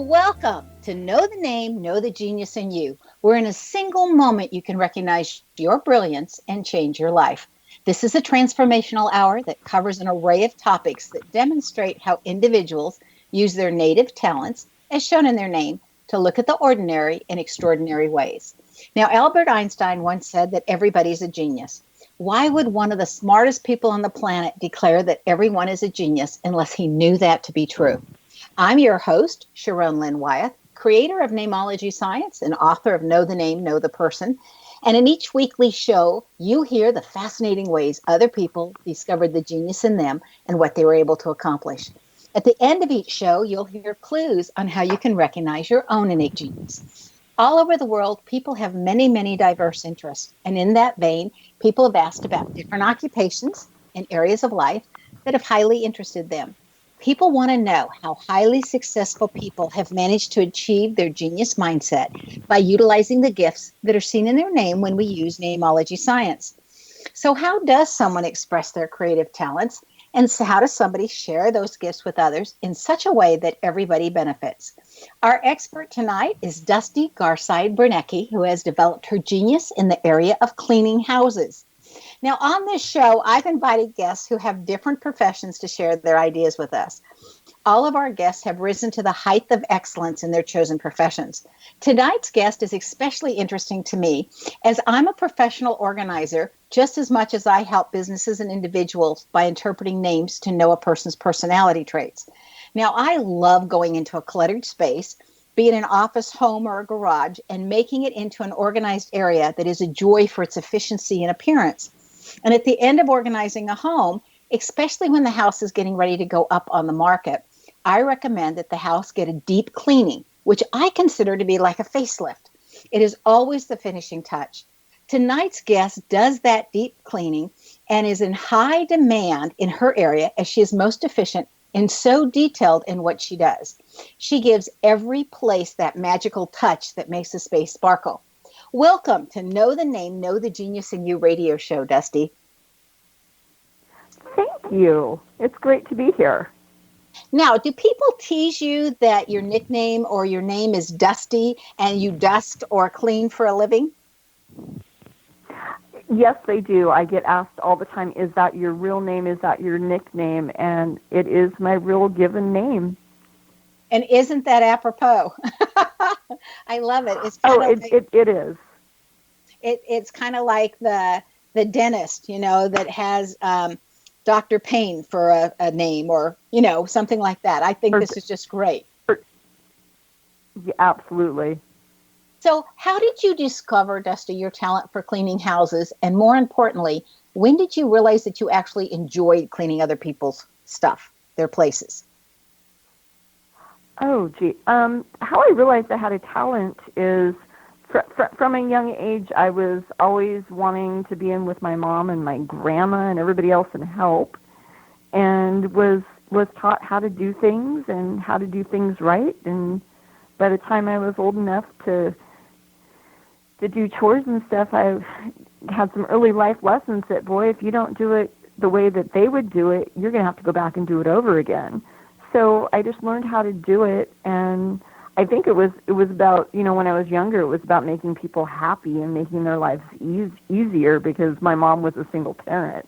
Welcome to Know the Name, Know the Genius in You, where in a single moment you can recognize your brilliance and change your life. This is a transformational hour that covers an array of topics that demonstrate how individuals use their native talents, as shown in their name, to look at the ordinary in extraordinary ways. Now, Albert Einstein once said that everybody's a genius. Why would one of the smartest people on the planet declare that everyone is a genius unless he knew that to be true? I'm your host, Sharon Lynn Wyeth, creator of Namology Science and author of Know the Name, Know the Person. And in each weekly show, you hear the fascinating ways other people discovered the genius in them and what they were able to accomplish. At the end of each show, you'll hear clues on how you can recognize your own innate genius. All over the world, people have many, many diverse interests. And in that vein, people have asked about different occupations and areas of life that have highly interested them. People want to know how highly successful people have managed to achieve their genius mindset by utilizing the gifts that are seen in their name when we use namology science. So, how does someone express their creative talents? And so how does somebody share those gifts with others in such a way that everybody benefits? Our expert tonight is Dusti Garside Branecki, who has developed her genius in the area of cleaning houses. Now, on this show, I've invited guests who have different professions to share their ideas with us. All of our guests have risen to the height of excellence in their chosen professions. Tonight's guest is especially interesting to me as I'm a professional organizer just as much as I help businesses and individuals by interpreting names to know a person's personality traits. Now, I love going into a cluttered space, be it an office, home, or a garage, and making it into an organized area that is a joy for its efficiency and appearance. And at the end of organizing a home, especially when the house is getting ready to go up on the market, I recommend that the house get a deep cleaning, which I consider to be like a facelift. It is always the finishing touch. Tonight's guest does that deep cleaning and is in high demand in her area as she is most efficient and so detailed in what she does. She gives every place that magical touch that makes the space sparkle. Welcome to Know the Name, Know the Genius in You radio show, Dusti. Thank you. It's great to be here. Now, do people tease you that your nickname or your name is Dusti and you dust or clean for a living? Yes, they do. I get asked all the time, is that your real name? Is that your nickname? And it is my real given name. And isn't that apropos? I love it. It's kind of like, it is. It's kind of like the dentist, that has Dr. Payne for a name or, something like that. I think this is just great. Yeah, absolutely. So how did you discover, Dusty, your talent for cleaning houses? And more importantly, when did you realize that you actually enjoyed cleaning other people's stuff, their places? Oh, gee. How I realized I had a talent is from a young age, I was always wanting to be in with my mom and my grandma and everybody else and help, and was taught how to do things and how to do things right. And by the time I was old enough to do chores and stuff, I had some early life lessons that, boy, if you don't do it the way that they would do it, you're going to have to go back and do it over again. So I just learned how to do it, and I think it was about, when I was younger, it was about making people happy and making their lives easier because my mom was a single parent,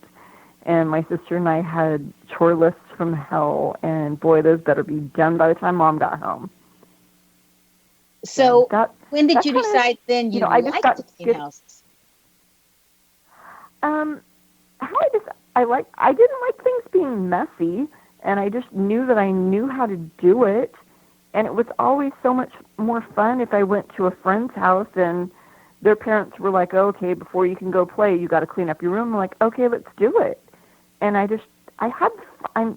and my sister and I had chore lists from hell, and boy, those better be done by the time Mom got home. So when did you decide then you liked to clean houses? I didn't like things being messy, and I just knew that I knew how to do it. And it was always so much more fun if I went to a friend's house and their parents were like, okay, before you can go play, you got to clean up your room. I'm like, okay, let's do it. And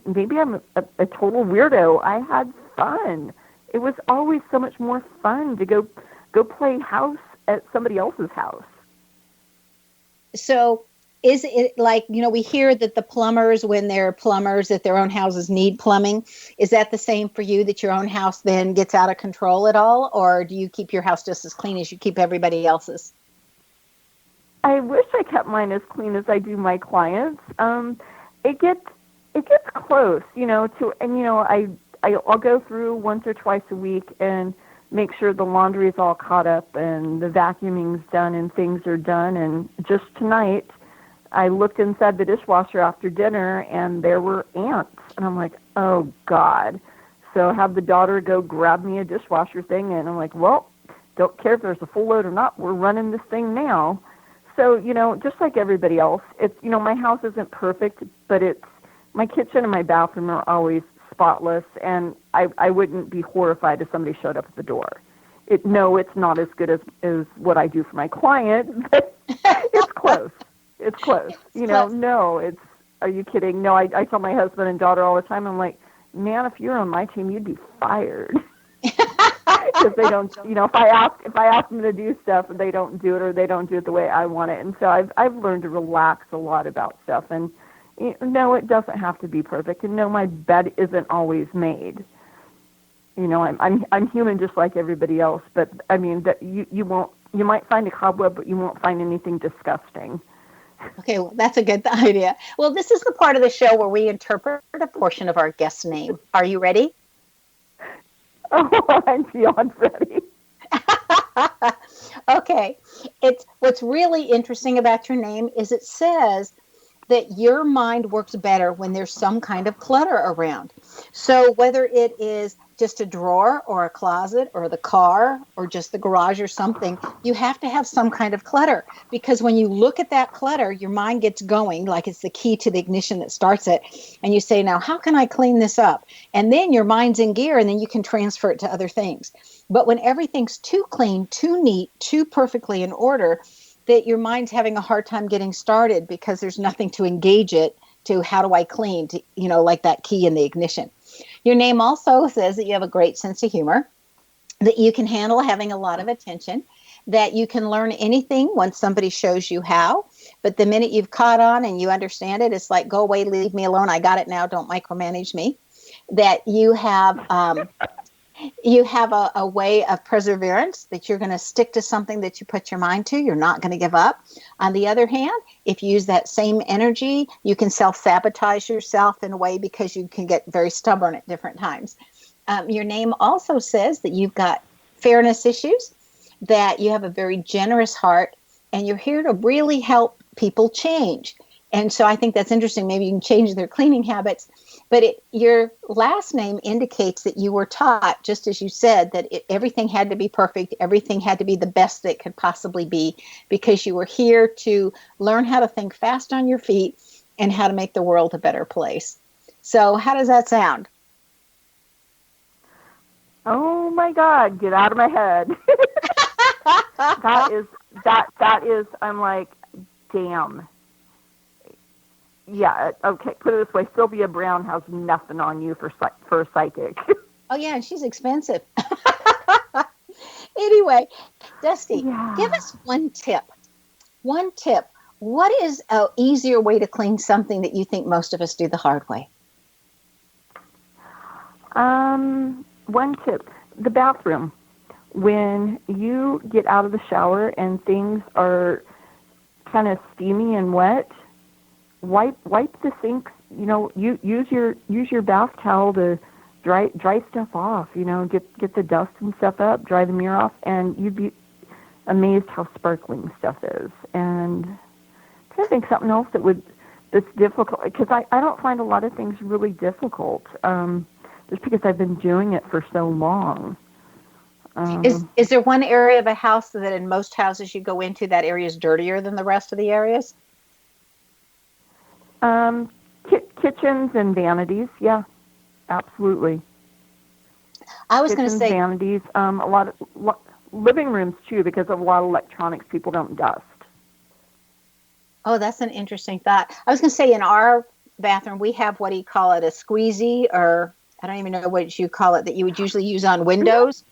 maybe I'm a total weirdo. I had fun. It was always so much more fun to go play house at somebody else's house. So is it like, we hear that the plumbers, when they're plumbers at their own houses, need plumbing. Is that the same for you, that your own house then gets out of control at all? Or do you keep your house just as clean as you keep everybody else's? I wish I kept mine as clean as I do my clients. It gets close, I'll go through once or twice a week and make sure the laundry is all caught up and the vacuuming's done and things are done. And just tonight, I looked inside the dishwasher after dinner, and there were ants. And I'm like, oh, God. So I have the daughter go grab me a dishwasher thing, and I'm like, well, don't care if there's a full load or not. We're running this thing now. So, just like everybody else, it's, my house isn't perfect, but my kitchen and my bathroom are always spotless, and I wouldn't be horrified if somebody showed up at the door. No, it's not as good as what I do for my client, but it's close. It's close. No, are you kidding? No, I tell my husband and daughter all the time, I'm like, man, if you're on my team, you'd be fired. Because they don't, if I ask them to do stuff and they don't do it, or they don't do it the way I want it. And so I've learned to relax a lot about stuff. And no, it doesn't have to be perfect. And no, my bed isn't always made. I'm human just like everybody else. But I mean, that you might find a cobweb, but you won't find anything disgusting. Okay, well, that's a good idea. Well, this is the part of the show where we interpret a portion of our guest's name. Are you ready? Oh, I'm beyond ready. Okay. What's really interesting about your name is it says that your mind works better when there's some kind of clutter around. So whether it is just a drawer or a closet or the car or just the garage or something, you have to have some kind of clutter, because when you look at that clutter, your mind gets going like it's the key to the ignition that starts it. And you say, now, how can I clean this up? And then your mind's in gear, and then you can transfer it to other things. But when everything's too clean, too neat, too perfectly in order, that your mind's having a hard time getting started because there's nothing to engage it to. How do I clean? To, like that key in the ignition. Your name also says that you have a great sense of humor, that you can handle having a lot of attention, that you can learn anything once somebody shows you how. But the minute you've caught on and you understand it, it's like, go away, leave me alone. I got it now. Don't micromanage me. That you have a way of perseverance, that you're going to stick to something that you put your mind to. You're not going to give up. On the other hand, if you use that same energy, you can self-sabotage yourself in a way, because you can get very stubborn at different times. Your name also says that you've got fairness issues, that you have a very generous heart, and you're here to really help people change. And so I think that's interesting. Maybe you can change their cleaning habits. But your last name indicates that you were taught, just as you said, that everything had to be perfect. Everything had to be the best that it could possibly be, because you were here to learn how to think fast on your feet and how to make the world a better place. So how does that sound? Oh my God, get out of my head. that is, I'm like, damn. Yeah, okay, put it this way, Sylvia Brown has nothing on you for a psychic. Oh yeah, and she's expensive. Anyway, Dusty, Give us one tip. One tip. What is an easier way to clean something that you think most of us do the hard way? One tip, the bathroom. When you get out of the shower and things are kind of steamy and wet, wipe the sinks. Use your bath towel to dry stuff off. Get the dust and stuff up, dry the mirror off, and you'd be amazed how sparkling stuff is. And I think something else that's difficult, because I don't find a lot of things really difficult. Just because I've been doing it for so long. Is there one area of a house that in most houses you go into, that area is dirtier than the rest of the areas? Kitchens and vanities, yeah, absolutely. I was going to say vanities, a lot of living rooms too, because of a lot of electronics people don't dust. Oh, that's an interesting thought. I was going to say, in our bathroom we have, what do you call it, a squeezy, or I don't even know what you call it, that you would usually use on windows.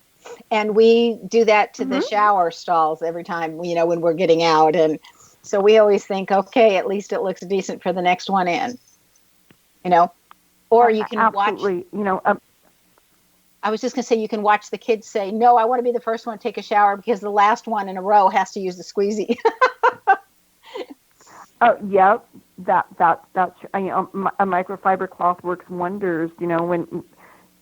And we do that to the shower stalls every time, when we're getting out. And so we always think, okay, at least it looks decent for the next one in, or you can absolutely watch. I was just going to say, you can watch the kids say, no, I want to be the first one to take a shower because the last one in a row has to use the squeezy. Oh, yeah, that's a microfiber cloth works wonders. When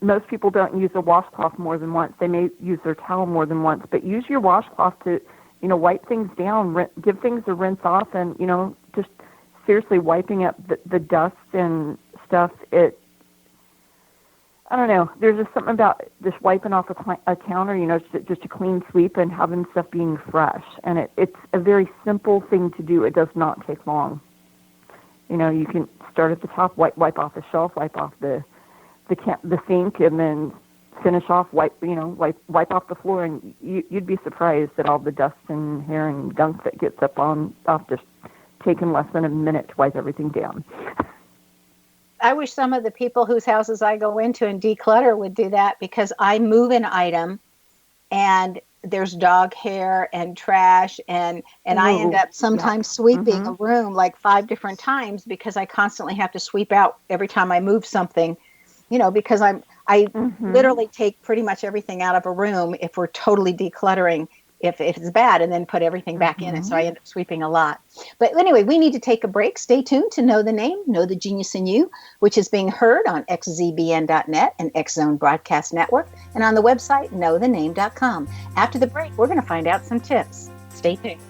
most people don't use a washcloth more than once. They may use their towel more than once, but use your washcloth to, wipe things down, give things a rinse off, and, just seriously wiping up the dust and stuff. I don't know. There's just something about just wiping off a counter, just a clean sweep and having stuff being fresh. And it's a very simple thing to do. It does not take long. You can start at the top, wipe off the shelf, wipe off the sink, and then finish off, wipe off the floor, and you'd be surprised at all the dust and hair and gunk that gets off just taking less than a minute to wipe everything down. I wish some of the people whose houses I go into and declutter would do that, because I move an item and there's dog hair and trash, and I end up sometimes sweeping a room like 5 different times, because I constantly have to sweep out every time I move something, because I literally take pretty much everything out of a room if we're totally decluttering, if it's bad, and then put everything back in. And so I end up sweeping a lot. But anyway, we need to take a break. Stay tuned to Know the Name, Know the Genius in You, which is being heard on xzbn.net and X Zone Broadcast Network, and on the website knowthename.com. After the break, we're going to find out some tips. Stay tuned.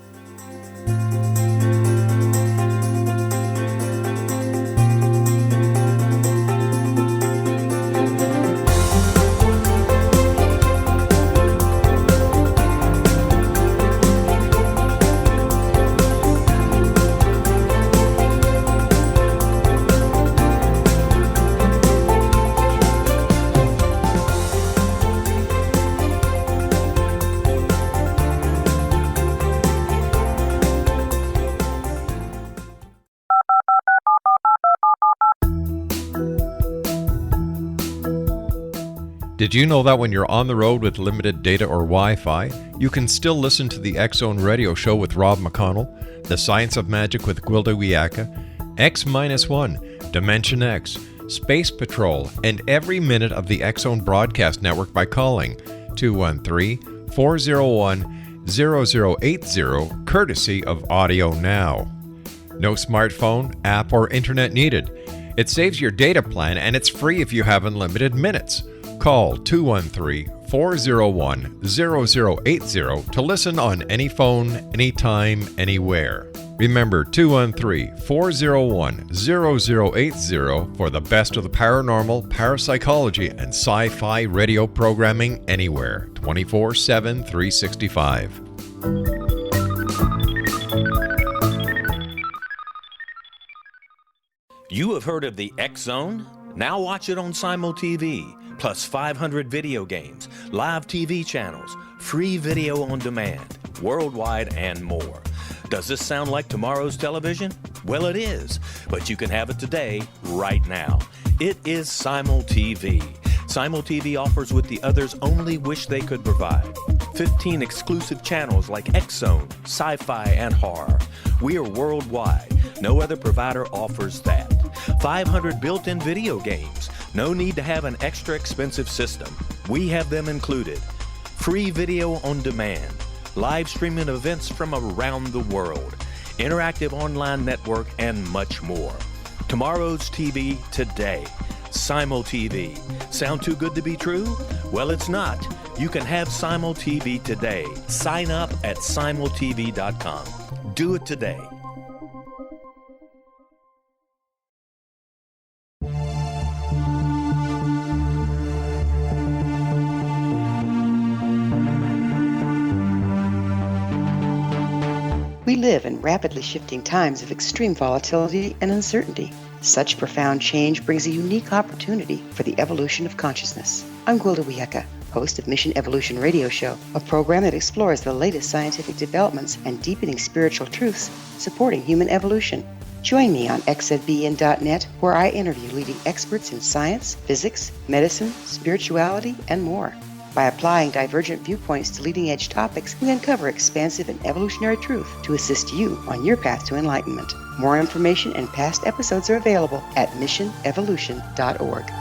Did you know that when you're on the road with limited data or Wi-Fi, you can still listen to the X Zone Radio Show with Rob McConnell, The Science of Magic with Gwilda Wiyaka, X-1, Dimension X, Space Patrol, and every minute of the X Zone Broadcast Network by calling 213-401-0080, courtesy of Audio Now. No smartphone, app, or internet needed. It saves your data plan, and it's free if you have unlimited minutes. Call 213-401-0080 to listen on any phone, anytime, anywhere. Remember 213-401-0080 for the best of the paranormal, parapsychology, and sci-fi radio programming anywhere, 24/7, 365. You have heard of the X Zone? Now watch it on Simul TV. Plus 500 video games, live TV channels, free video on demand, worldwide, and more. Does this sound like tomorrow's television? Well, it is, but you can have it today, right now. It is Simul TV. Simul TV offers what the others only wish they could provide. 15 exclusive channels like X Zone, sci-fi, and horror. We are worldwide. No other provider offers that. 500 built-in video games. No need to have an extra expensive system. We have them included. Free video on demand. Live streaming events from around the world. Interactive online network, and much more. Tomorrow's TV today. Simul TV. Sound too good to be true? Well, it's not. You can have Simul TV today. Sign up at simultv.com. Do it today. We live in rapidly shifting times of extreme volatility and uncertainty. Such profound change brings a unique opportunity for the evolution of consciousness. I'm Gwilda Wiyaka, host of Mission Evolution Radio Show, a program that explores the latest scientific developments and deepening spiritual truths supporting human evolution. Join me on xzbn.net, where I interview leading experts in science, physics, medicine, spirituality, and more. By applying divergent viewpoints to leading-edge topics, we uncover expansive and evolutionary truth to assist you on your path to enlightenment. More information and past episodes are available at missionevolution.org.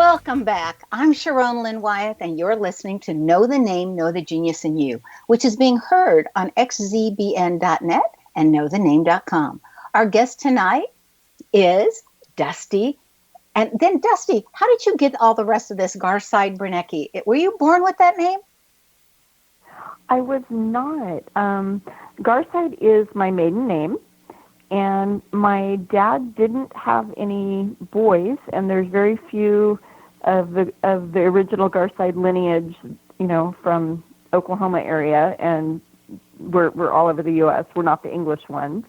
Welcome back. I'm Sharon Lynn Wyeth, and you're listening to Know the Name, Know the Genius in You, which is being heard on xzbn.net and knowthename.com. Our guest tonight is Dusti. And then, Dusti, how did you get all the rest of this Garside Branecki? Were you born with that name? I was not. Garside is my maiden name, and my dad didn't have any boys, and there's very few of the original Garside lineage, from Oklahoma area, and we're all over the U.S. We're not the English ones.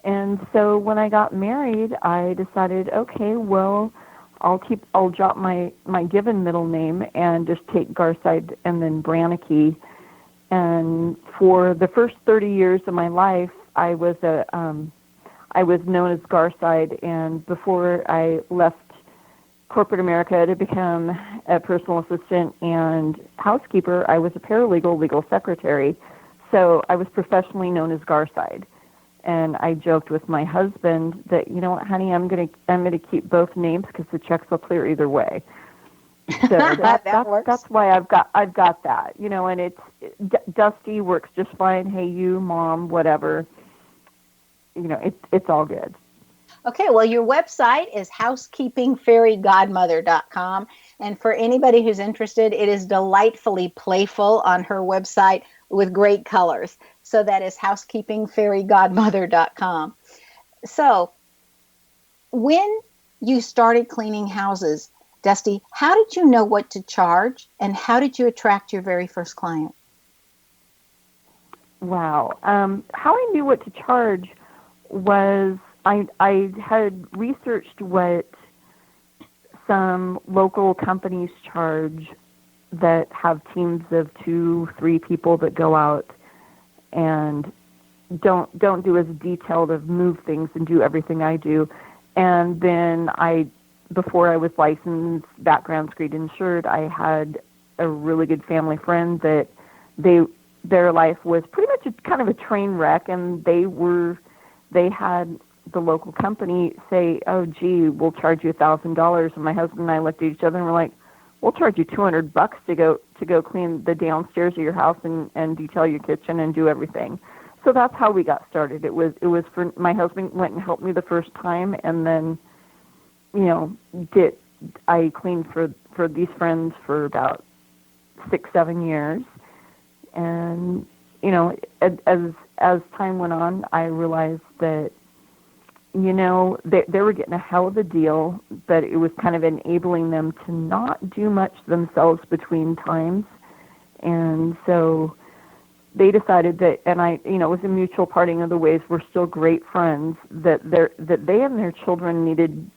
And so when I got married, I decided, okay, well, I'll drop my given middle name and just take Garside and then Branecki. And for the first 30 years of my life, I was known as Garside. And before I left corporate America to become a personal assistant and housekeeper, I was a paralegal legal secretary. So I was professionally known as Garside. And I joked with my husband that, you know what, honey, I'm gonna keep both names because the checks will clear either way. So that's why I've got that, and Dusti works just fine. Hey, you, mom, whatever, it's all good. Okay, well, your website is housekeepingfairygodmother.com. And for anybody who's interested, it is delightfully playful on her website with great colors. So that is housekeepingfairygodmother.com. So when you started cleaning houses, Dusti, how did you know what to charge, and how did you attract your very first client? Wow. How I knew what to charge was I had researched what some local companies charge that have teams of 2-3 people that go out and don't do as detailed of move things and do everything I do. And then before I was licensed, background screened, insured, I had a really good family friend that their life was pretty much kind of a train wreck, and they had the local company say, "Oh, gee, we'll charge you $1,000." And my husband and I looked at each other and were like, "We'll charge you $200 to go clean the downstairs of your house and detail your kitchen and do everything." So that's how we got started. It was for my husband went and helped me the first time, and then I cleaned for these friends for about 6-7 years, and as time went on, I realized that they were getting a hell of a deal, but it was kind of enabling them to not do much themselves between times. And so they decided that, and it was a mutual parting of the ways. We're still great friends, that they and their children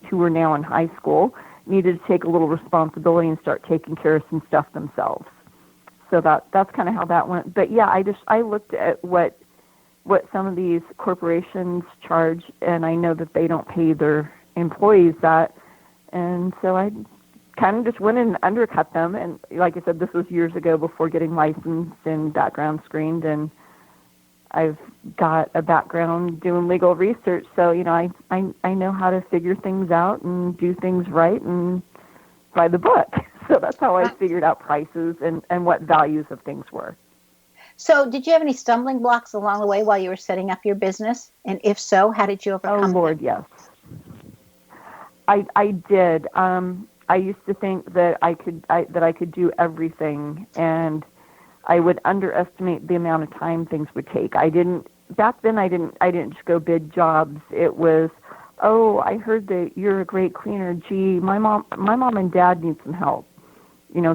who were now in high school, needed to take a little responsibility and start taking care of some stuff themselves. So that's kind of how that went. But yeah, I looked at what some of these corporations charge, and I know that they don't pay their employees that, and so I kind of just went and undercut them. And like I said, this was years ago before getting licensed and background screened, and I've got a background doing legal research, so I know how to figure things out and do things right and by the book. So that's how I figured out prices and what values of things were. So did you have any stumbling blocks along the way while you were setting up your business? And if so, how did you overcome them? Oh, Lord, yes. I did. I used to think that I could do everything, and I would underestimate the amount of time things would take. Back then I didn't just go bid jobs. It was, "Oh, I heard that you're a great cleaner. Gee, my mom and dad need some help."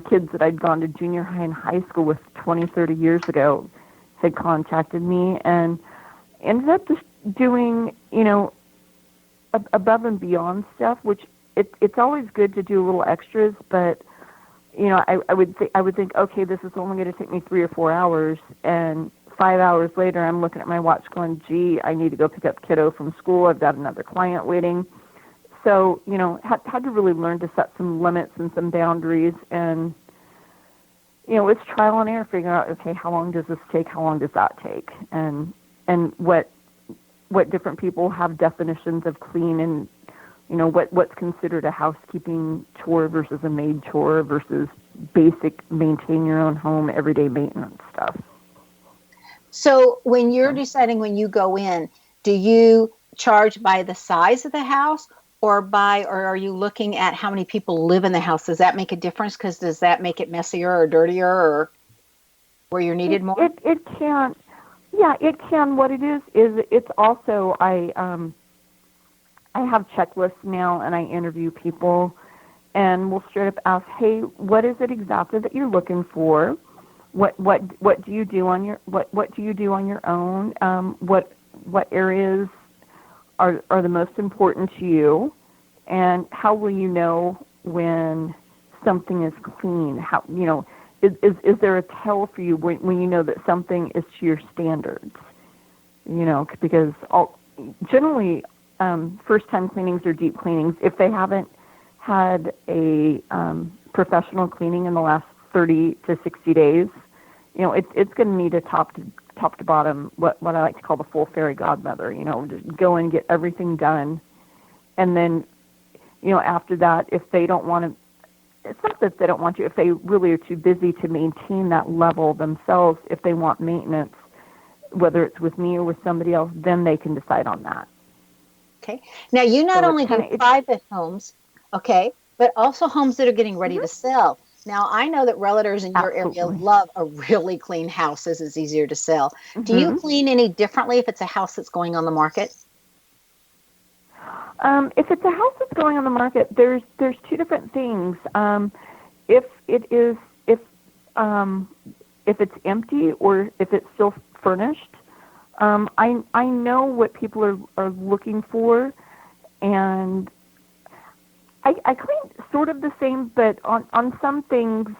Kids that I'd gone to junior high and high school with 20, 30 years ago had contacted me, and ended up just doing, above and beyond stuff, which it's always good to do little extras, but I would think, okay, this is only going to take me 3 or 4 hours, and 5 hours later, I'm looking at my watch going, gee, I need to go pick up kiddo from school. I've got another client waiting. So, had to really learn to set some limits and some boundaries, and, it's trial and error, figuring out, okay, how long does this take? How long does that take? And what different people have definitions of clean, and what's considered a housekeeping chore versus a maid chore versus basic maintain your own home, everyday maintenance stuff. So when you're deciding when you go in, do you charge by the size of the house or are you looking at how many people live in the house? Does that make a difference? Because does that make it messier or dirtier or where you're needed more? It can. Yeah, it can. What it is it's also, I have checklists now, and I interview people, and we'll straight up ask, hey, what is it exactly that you're looking for? What do you do on your own? What areas are the most important to you, and how will you know when something is clean? How is there a tell for you when you know that something is to your standards? Because generally first-time cleanings or deep cleanings, if they haven't had a professional cleaning in the last 30 to 60 days, it's going to need a top to bottom, what I like to call the full fairy godmother. Just go and get everything done, and then after that, if they don't want to. It's not that they don't want to. If they really are too busy to maintain that level themselves, if they want maintenance, whether it's with me or with somebody else, then they can decide on that. Okay. Now, you not only do private homes, okay, but also homes that are getting ready to sell. Now, I know that realtors in your area love a really clean house as it's easier to sell. Do you clean any differently if it's a house that's going on the market? If it's a house that's going on the market, there's two different things. If it's empty or if it's still furnished, I know what people are looking for, and I clean sort of the same, but on some things,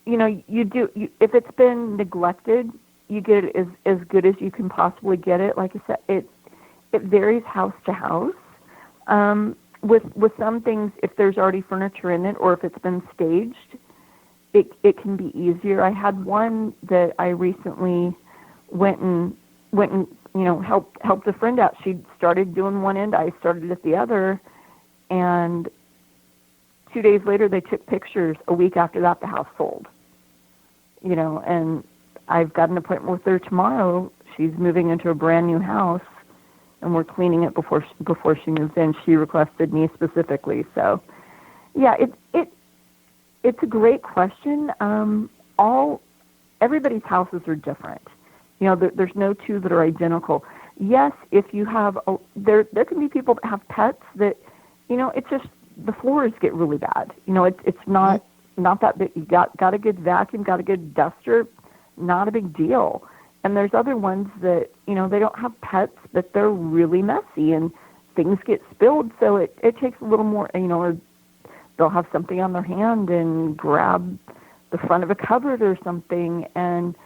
if it's been neglected, you get it as good as you can possibly get it. Like I said, it varies house to house. With some things, if there's already furniture in it or if it's been staged, it can be easier. I had one that I recently went and helped a friend out. She started doing one end, I started at the other, and 2 days later they took pictures. A week after that, the house sold. And I've got an appointment with her tomorrow. She's moving into a brand new house, and we're cleaning it before she moves in. She requested me specifically. So, yeah, it's a great question. Everybody's houses are different. There's no two that are identical. Yes, if you have there can be people that have pets that, it's just the floors get really bad. It's not that big. You got a good vacuum, got a good duster, not a big deal. And there's other ones that, they don't have pets, but they're really messy and things get spilled. So it takes a little more, or they'll have something on their hand and grab the front of a cupboard or something. And,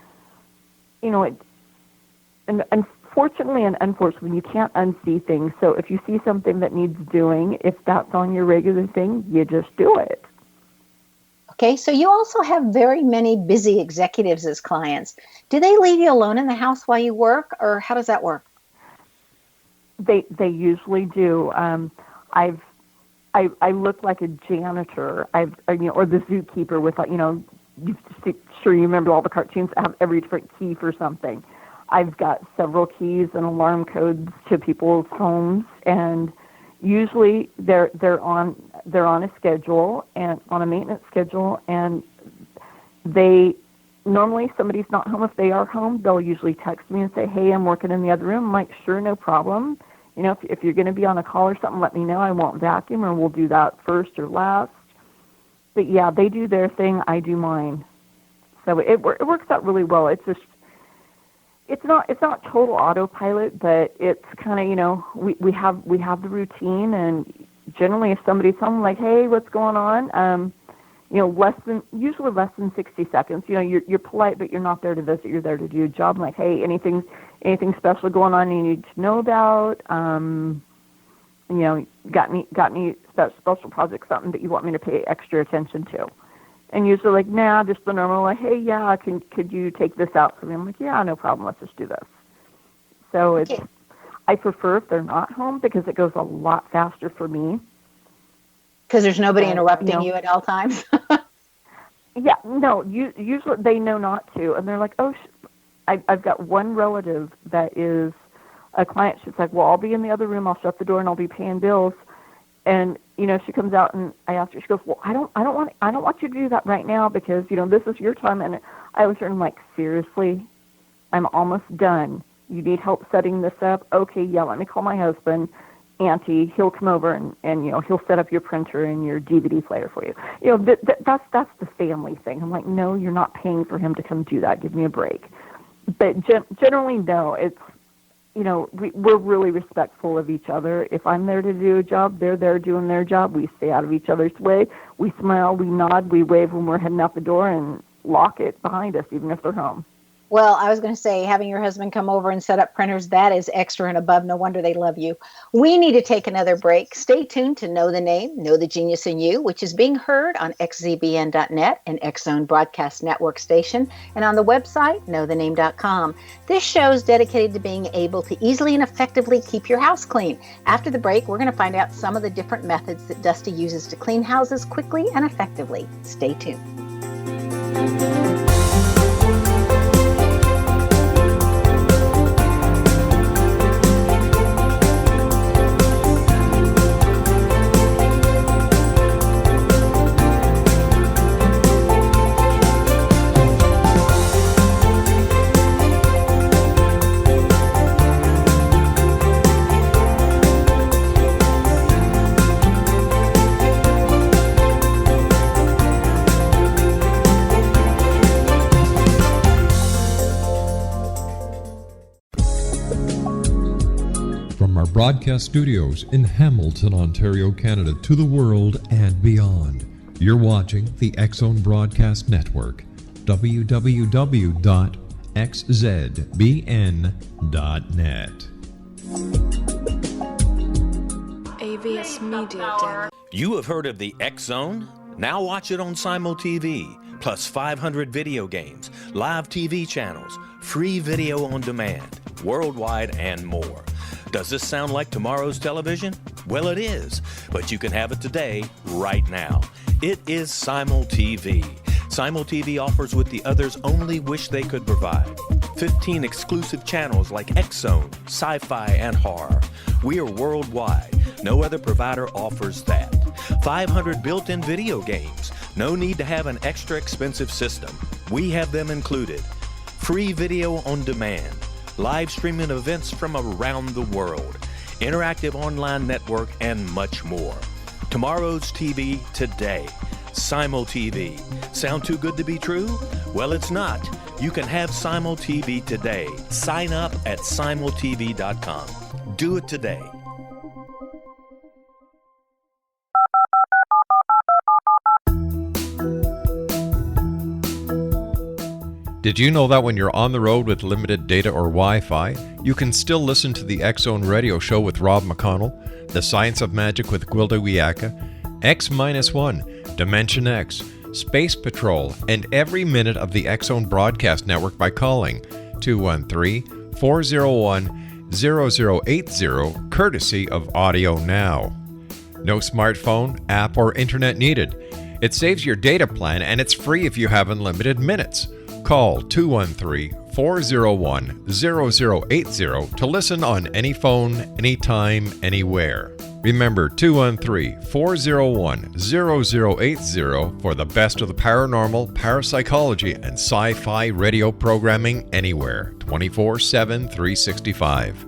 and unfortunately and unfortunately, you can't unsee things. So if you see something that needs doing, if that's on your regular thing, you just do it. Okay, so you also have very many busy executives as clients. Do they leave you alone in the house while you work, or how does that work? They usually do. I look like a janitor. Or the zookeeper with sure you remember all the cartoons that have every different key for something. I've got several keys and alarm codes to people's homes, and usually they're on a schedule and on a maintenance schedule, and they normally somebody's not home. If they are home, they'll usually text me and say, "Hey, I'm working in the other room." I'm like, "Sure, no problem. If you're going to be on a call or something, let me know. I won't vacuum, or we'll do that first or last." But yeah, they do their thing. I do mine. So it works out really well. It's just it's not total autopilot, but it's kind of we have the routine, and generally if somebody's home, like, "Hey, what's going on?" Usually less than 60 seconds. You're polite, but you're not there to visit. You're there to do your job. I'm like, "Hey, anything special going on you need to know about? Got any special project, something that you want me to pay extra attention to?" And usually like, "Nah, just the normal, like, hey, yeah, could you take this out for me?" I'm like, "Yeah, no problem. Let's just do this." So I prefer if they're not home because it goes a lot faster for me. Because there's nobody And, interrupting you at all times. Yeah, no, usually they know not to. And they're like, oh, I've got one relative that is a client. She's like, well, I'll be in the other room. I'll shut the door and I'll be paying bills. And, she comes out and I asked her, she goes, well, I don't want you to do that right now because, this is your time. And I was sort of like, seriously, I'm almost done. You need help setting this up? Okay, yeah, let me call my husband, Auntie. He'll come over and he'll set up your printer and your DVD player for you. That's the family thing. I'm like, no, you're not paying for him to come do that. Give me a break. But generally, no, it's, we're really respectful of each other. If I'm there to do a job, they're there doing their job. We stay out of each other's way. We smile, we nod, we wave when we're heading out the door and lock it behind us, even if they're home. Well, I was going to say, having your husband come over and set up printers, that is extra and above. No wonder they love you. We need to take another break. Stay tuned to Know the Name, Know the Genius in You, which is being heard on xzbn.net, an X-Zone Broadcast Network station, and on the website, knowthename.com. This show is dedicated to being able to easily and effectively keep your house clean. After the break, we're going to find out some of the different methods that Dusti uses to clean houses quickly and effectively. Stay tuned. Broadcast studios in Hamilton, Ontario, Canada, to the world and beyond. You're watching the X-Zone Broadcast Network, www.xzbn.net. AVS Media Den. You have heard of the X-Zone? Now watch it on Simul TV, plus 500 video games, live TV channels, free video on demand, worldwide, and more. Does this sound like tomorrow's television? Well, it is, but you can have it today, right now. It is Simul TV. Simul TV offers what the others only wish they could provide. 15 exclusive channels like X-Zone, sci-fi, and horror. We are worldwide. No other provider offers that. 500 built-in video games. No need to have an extra expensive system. We have them included. Free video on demand. Live streaming events from around the world, interactive online network, and much more. Tomorrow's TV today. Simul TV. Sound too good to be true? Well, it's not. You can have Simul TV today. Sign up at simultv.com. Do it today. Did you know that when you're on the road with limited data or Wi-Fi, you can still listen to the X-Zone Radio Show with Rob McConnell, The Science of Magic with Gwilda Wiyaka, X-1, Dimension X, Space Patrol, and every minute of the X-Zone Broadcast Network by calling 213-401-0080, courtesy of Audio Now. No smartphone, app, or internet needed. It saves your data plan and it's free if you have unlimited minutes. Call 213-401-0080 to listen on any phone, anytime, anywhere. Remember 213-401-0080 for the best of the paranormal, parapsychology, and sci-fi radio programming anywhere, 24/7, 365.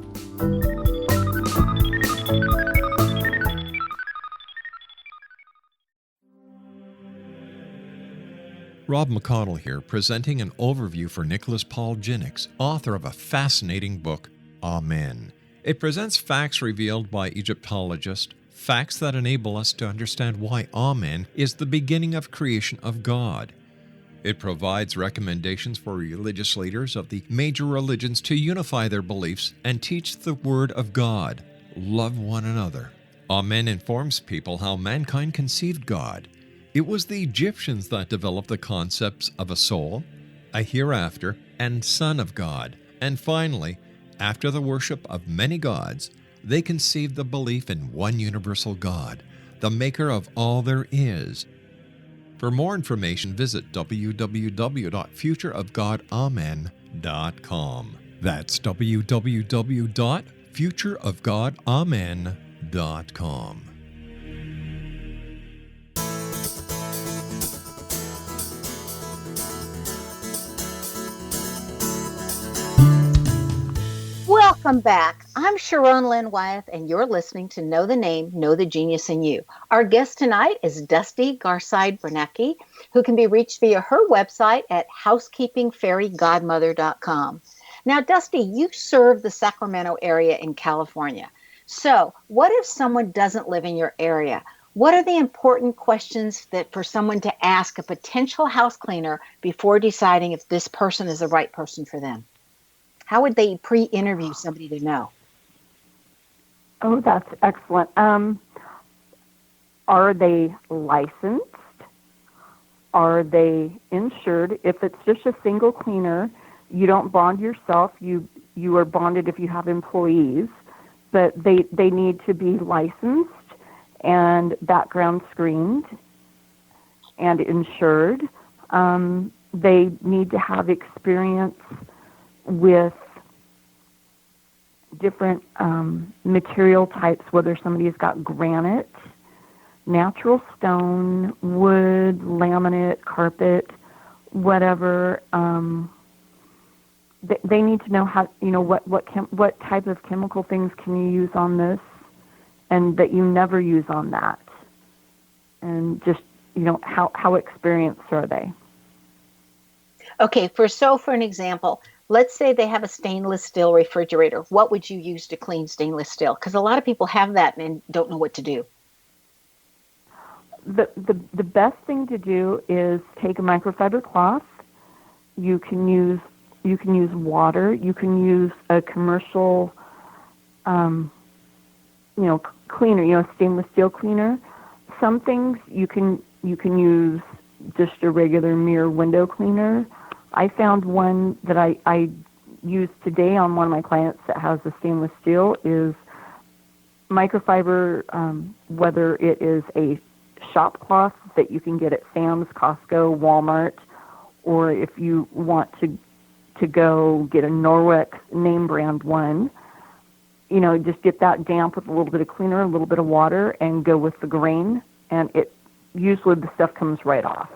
Rob McConnell here, presenting an overview for Nicholas Paul Jennings, author of a fascinating book, Amen. It presents facts revealed by Egyptologists, facts that enable us to understand why Amen is the beginning of creation of God. It provides recommendations for religious leaders of the major religions to unify their beliefs and teach the Word of God. Love one another. Amen informs people how mankind conceived God. It was the Egyptians that developed the concepts of a soul, a hereafter, and Son of God. And finally, after the worship of many gods, they conceived the belief in one universal God, the maker of all there is. For more information, visit www.futureofgodamen.com. That's www.futureofgodamen.com. Welcome back. I'm Sharon Lynn Wyeth, and you're listening to Know the Name, Know the Genius in You. Our guest tonight is Dusti Garside Branecki, who can be reached via her website at housekeepingfairygodmother.com. Now, Dusti, you serve the Sacramento area in California. So, what if someone doesn't live in your area? What are the important questions that for someone to ask a potential house cleaner before deciding if this person is the right person for them? How would they pre-interview somebody to know? Oh, that's excellent. Are they licensed? Are they insured? If it's just a single cleaner, you don't bond yourself. You are bonded if you have employees, but they need to be licensed and background screened and insured. They need to have experience with different material types, whether somebody's got granite, natural stone, wood, laminate, carpet, whatever. They need to know how, what type of chemical things can you use on this, and that you never use on that, and just how experienced are they? Okay, for an example, let's say they have a stainless steel refrigerator. What would you use to clean stainless steel? Because a lot of people have that and don't know what to do. The best thing to do is take a microfiber cloth. You can use water. You can use a commercial, cleaner. Stainless steel cleaner. Some things you can use just a regular mirror window cleaner. I found one that I used today on one of my clients that has the stainless steel is microfiber, whether it is a shop cloth that you can get at Sam's, Costco, Walmart, or if you want to go get a Norwex name brand one, just get that damp with a little bit of cleaner, a little bit of water, and go with the grain, and usually the stuff comes right off.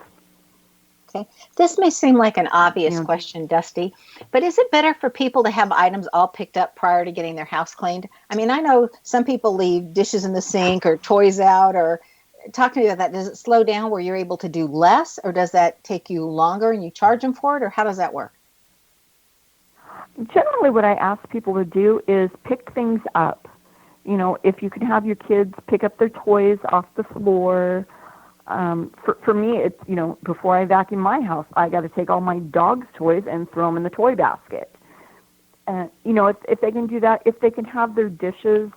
Okay. This may seem like an obvious question, Dusti, but is it better for people to have items all picked up prior to getting their house cleaned? I mean, I know some people leave dishes in the sink or toys out, or talk to me about that. Does it slow down where you're able to do less, or does that take you longer and you charge them for it, or how does that work? Generally, what I ask people to do is pick things up. If you can have your kids pick up their toys off the floor. For me, it's, before I vacuum my house, I got to take all my dog's toys and throw them in the toy basket. If they can do that, if they can have their dishes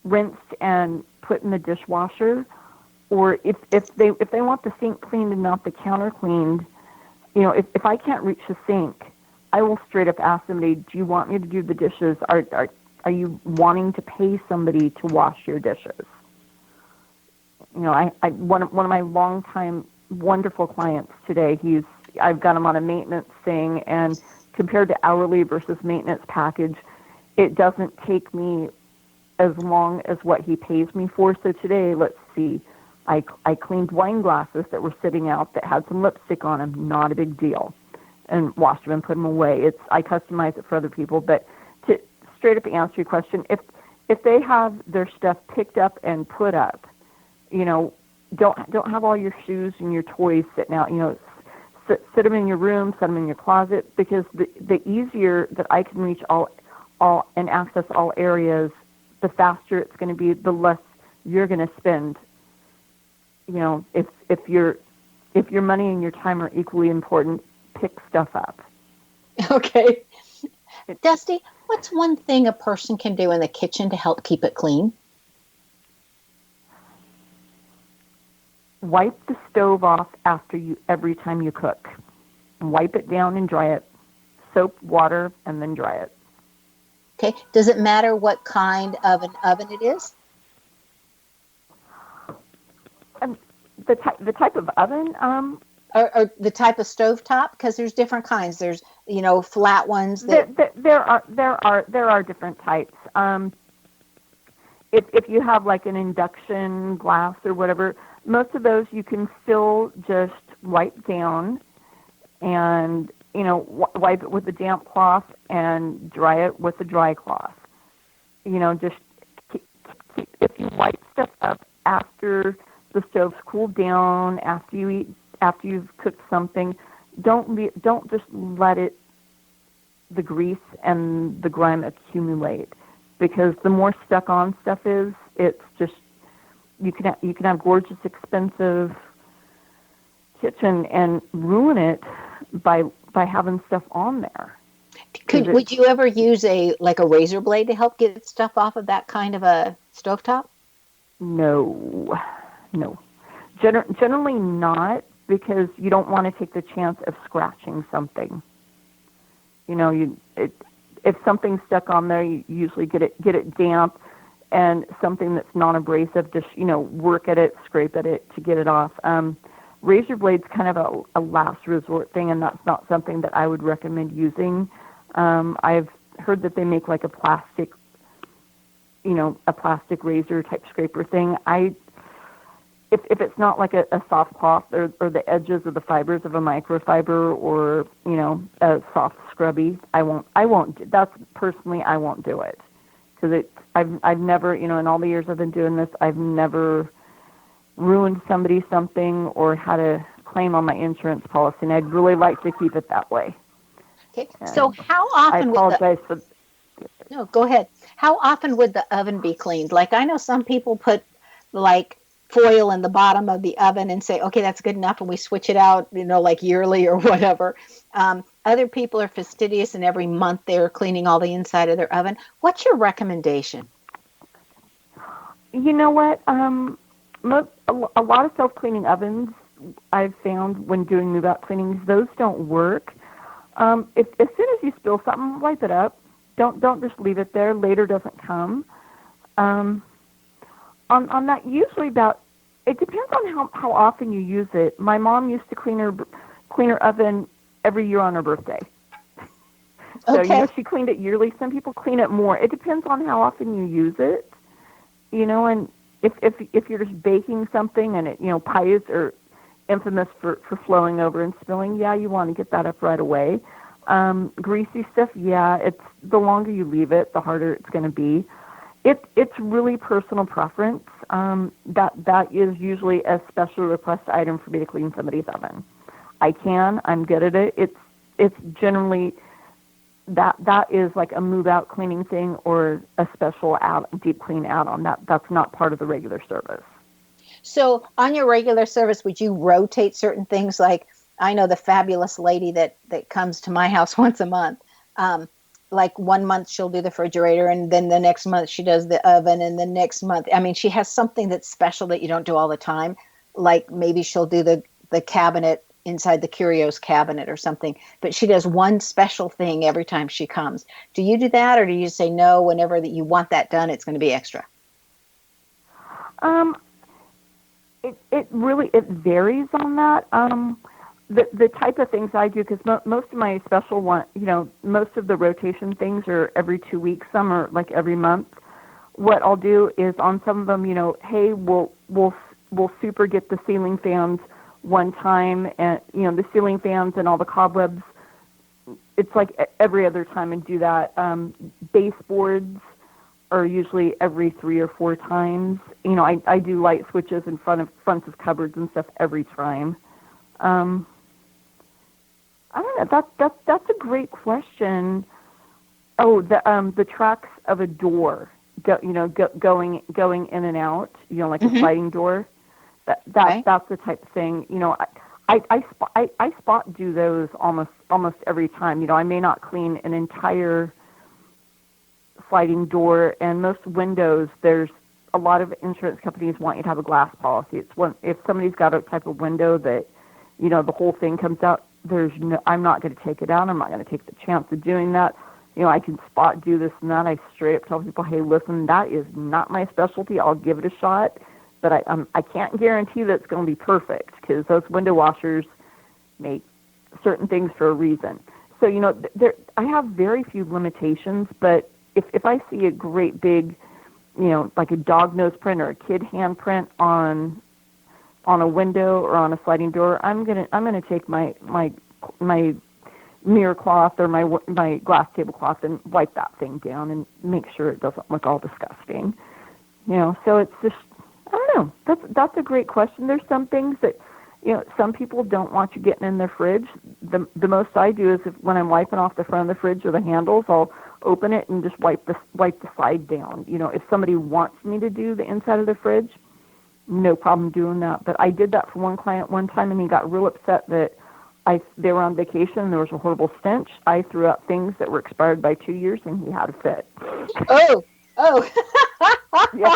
rinsed and put in the dishwasher, or if they want the sink cleaned and not the counter cleaned, if I can't reach the sink, I will straight up ask somebody, do you want me to do the dishes? Are you wanting to pay somebody to wash your dishes? One of my longtime wonderful clients today, I've got him on a maintenance thing, and compared to hourly versus maintenance package, it doesn't take me as long as what he pays me for. So today, let's see, I cleaned wine glasses that were sitting out that had some lipstick on them, not a big deal, and washed them and put them away. I customize it for other people, but to straight up answer your question, if they have their stuff picked up and put up, don't have all your shoes and your toys sitting out. Sit them in your room, set them in your closet, because the easier that I can reach all and access all areas, the faster it's going to be, the less you're going to spend. If your money and your time are equally important, pick stuff up. Okay. Dusti, what's one thing a person can do in the kitchen to help keep it clean? Wipe the stove off every time you cook. Wipe it down and dry it. Soap, water, and then dry it. Okay. Does it matter what kind of an oven it is? the type of oven. Or the type of stovetop, because there's different kinds. There's flat ones that. There are different types. If you have like an induction glass or whatever, most of those you can still just wipe down and wipe it with a damp cloth and dry it with a dry cloth. Just if you wipe stuff up after the stove's cooled down, after you've cooked something, don't just let the grease and the grime accumulate, because the more stuck on stuff is, it's just you can have gorgeous, expensive kitchen and ruin it by having stuff on there. Would you ever use a razor blade to help get stuff off of that kind of a stovetop? No. Generally not, because you don't want to take the chance of scratching something. If something's stuck on there, you usually get it damp, and something that's non-abrasive, just work at it, scrape at it to get it off. Razor blade's kind of a last resort thing, and that's not something that I would recommend using. I've heard that they make like a plastic razor type scraper thing. If it's not like a soft cloth or the edges or the fibers of a microfiber or a soft scrubby, I won't. That's personally, I won't do it, because I've never, in all the years I've been doing this, I've never ruined somebody something or had a claim on my insurance policy, and I'd really like to keep it that way. Okay. So how often? I apologize for. No, go ahead. How often would the oven be cleaned? Like, I know some people put foil in the bottom of the oven and say, okay, that's good enough, and we switch it out, yearly or whatever. Other people are fastidious, and every month they're cleaning all the inside of their oven. What's your recommendation? You know what? A lot of self-cleaning ovens, I've found when doing move-out cleanings, those don't work. As soon as you spill something, wipe it up. Don't just leave it there. Later doesn't come. On that, usually it depends on how often you use it. My mom used to clean her oven every year on her birthday. So Okay. she cleaned it yearly. Some people clean it more. It depends on how often you use it. And if you're just baking something and it pies are infamous for flowing over and spilling, you want to get that up right away. Greasy stuff, it's the longer you leave it, the harder it's going to be. It's really personal preference. That is usually a special request item for me to clean somebody's oven. I'm good at it. It's generally that is like a move out cleaning thing or a special deep clean add-on. That's not part of the regular service. So on your regular service, would you rotate certain things? Like, I know the fabulous lady that comes to my house once a month. Like 1 month she'll do the refrigerator, and then the next month she does the oven, and the next month, she has something that's special that you don't do all the time. Like maybe she'll do the cabinet inside the curios cabinet or something, but she does one special thing every time she comes. Do you do that, or do you say no, whenever that you want that done, it's going to be extra? It really varies on that. The type of things I do, because most of my special most of the rotation things are every 2 weeks. Some are like every month. What I'll do is on some of them, hey, we'll super get the ceiling fans one time, and the ceiling fans and all the cobwebs. It's like every other time and do that. Baseboards are usually every 3 or 4 times. I do light switches in fronts of cupboards and stuff every time. I don't know. That's a great question. Oh, the tracks of a door, going in and out. Like a sliding door. That's the type of thing. I spot do those almost every time. I may not clean an entire sliding door, and most windows. There's a lot of insurance companies want you to have a glass policy. If somebody's got a type of window that the whole thing comes out, I'm not going to take it out. I'm not going to take the chance of doing that. I can spot do this and that. I straight up tell people, hey, listen, that is not my specialty. I'll give it a shot, But I can't guarantee that it's going to be perfect, because those window washers make certain things for a reason. So, I have very few limitations, but if I see a great big, like a dog nose print or a kid hand print on a window or on a sliding door, I'm gonna take my mirror cloth or my glass tablecloth and wipe that thing down and make sure it doesn't look all disgusting. So it's just, I don't know. That's a great question. There's some things that, some people don't want you getting in their fridge. The most I do is when I'm wiping off the front of the fridge or the handles, I'll open it and just wipe the side down. If somebody wants me to do the inside of the fridge, no problem doing that. But I did that for one client one time, and he got real upset that they were on vacation and there was a horrible stench. I threw out things that were expired by 2 years, and he had a fit. Oh. Yeah.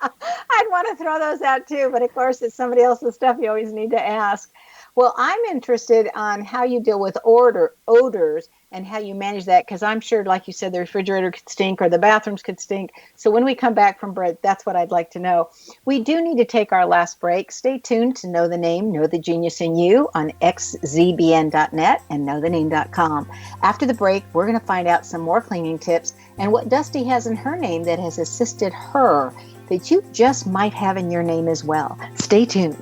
I'd want to throw those out too, but of course it's somebody else's stuff. You always need to ask. Well, I'm interested on how you deal with odors and how you manage that, because I'm sure, like you said, the refrigerator could stink or the bathrooms could stink. So when we come back from break, that's what I'd like to know. We do need to take our last break. Stay tuned to Know the Name, Know the Genius in You on xzbn.net and knowthename.com. After the break, we're going to find out some more cleaning tips and what Dusti has in her name that has assisted her that you just might have in your name as well. Stay tuned.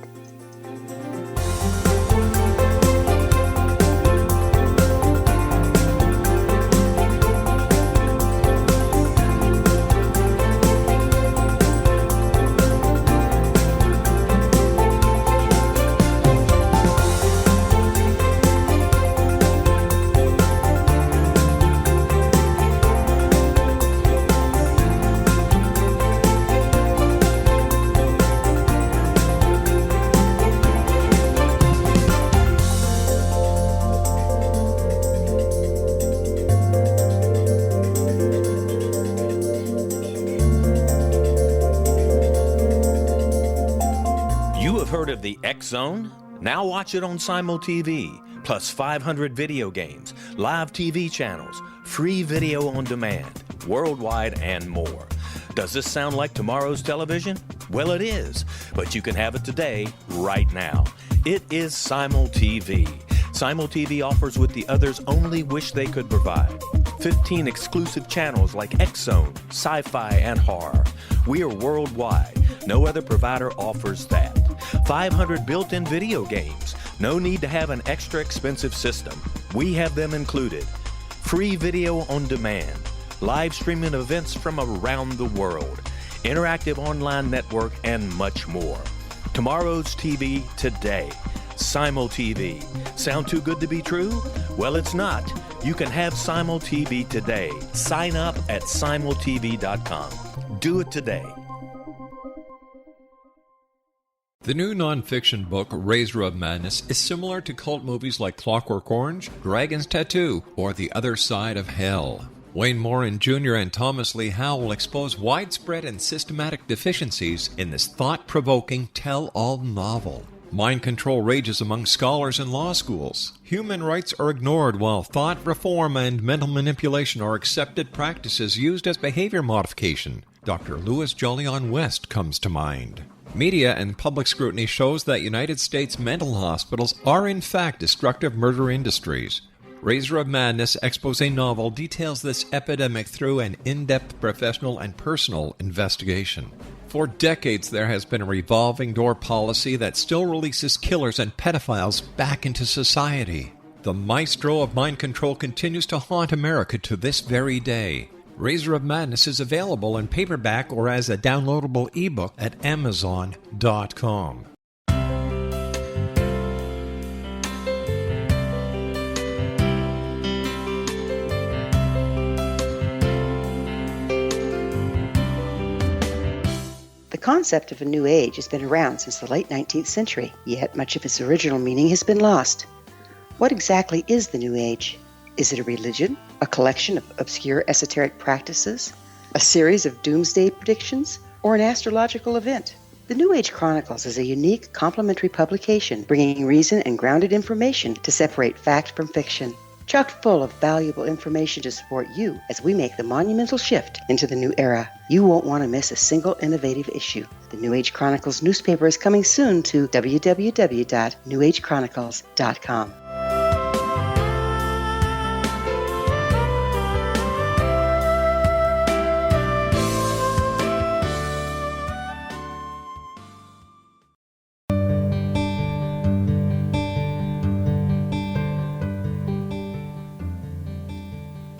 The X Zone? Now watch it on Simul TV, plus 500 video games, live TV channels, free video on demand, worldwide, and more. Does this sound like tomorrow's television? Well, it is, but you can have it today, right now. It is Simul TV. Simul TV offers what the others only wish they could provide. 15 exclusive channels like X Zone, sci-fi, and horror. We are worldwide. No other provider offers that. 500 built-in video games. No need to have an extra expensive system. We have them included. Free video on demand. Live streaming events from around the world. Interactive online network, and much more. Tomorrow's TV today. Simul TV. Sound too good to be true? Well, it's not. You can have Simul TV today. Sign up at simultv.com. Do it today. The new nonfiction book, Razor of Madness, is similar to cult movies like Clockwork Orange, Dragon's Tattoo, or The Other Side of Hell. Wayne Morin Jr. and Thomas Lee Howell will expose widespread and systematic deficiencies in this thought-provoking tell-all novel. Mind control rages among scholars in law schools. Human rights are ignored while thought reform and mental manipulation are accepted practices used as behavior modification. Dr. Louis Jolyon West comes to mind. Media and public scrutiny shows that United States mental hospitals are in fact destructive murder industries. Razor of Madness expose novel details this epidemic through an in-depth professional and personal investigation. For decades, there has been a revolving door policy that still releases killers and pedophiles back into society. The maestro of mind control continues to haunt America to this very day. Razor of Madness is available in paperback or as a downloadable ebook at Amazon.com. The concept of a new age has been around since the late 19th century, yet much of its original meaning has been lost. What exactly is the new age? Is it a religion, a collection of obscure esoteric practices, a series of doomsday predictions, or an astrological event? The New Age Chronicles is a unique complementary publication bringing reason and grounded information to separate fact from fiction. chock full of valuable information to support you as we make the monumental shift into the new era. You won't want to miss a single innovative issue. The New Age Chronicles newspaper is coming soon to www.newagechronicles.com.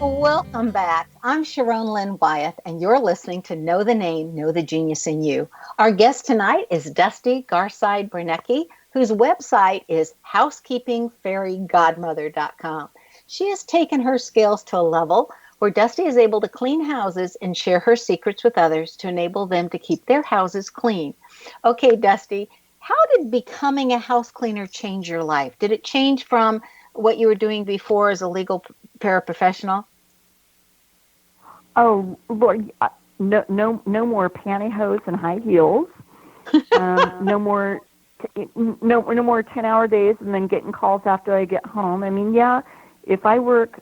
Welcome back. I'm Sharon Lynn Wyeth, and you're listening to Know the Name, Know the Genius in You. Our guest tonight is Dusti Garside Branecki, whose website is housekeepingfairygodmother.com. She has taken her skills to a level where Dusti is able to clean houses and share her secrets with others to enable them to keep their houses clean. Okay, Dusti, how did becoming a house cleaner change your life? Did it change from what you were doing before as a legal paraprofessional? Oh Lord, no more pantyhose and high heels. No more 10-hour days and then getting calls after I get home. I mean, yeah, if I work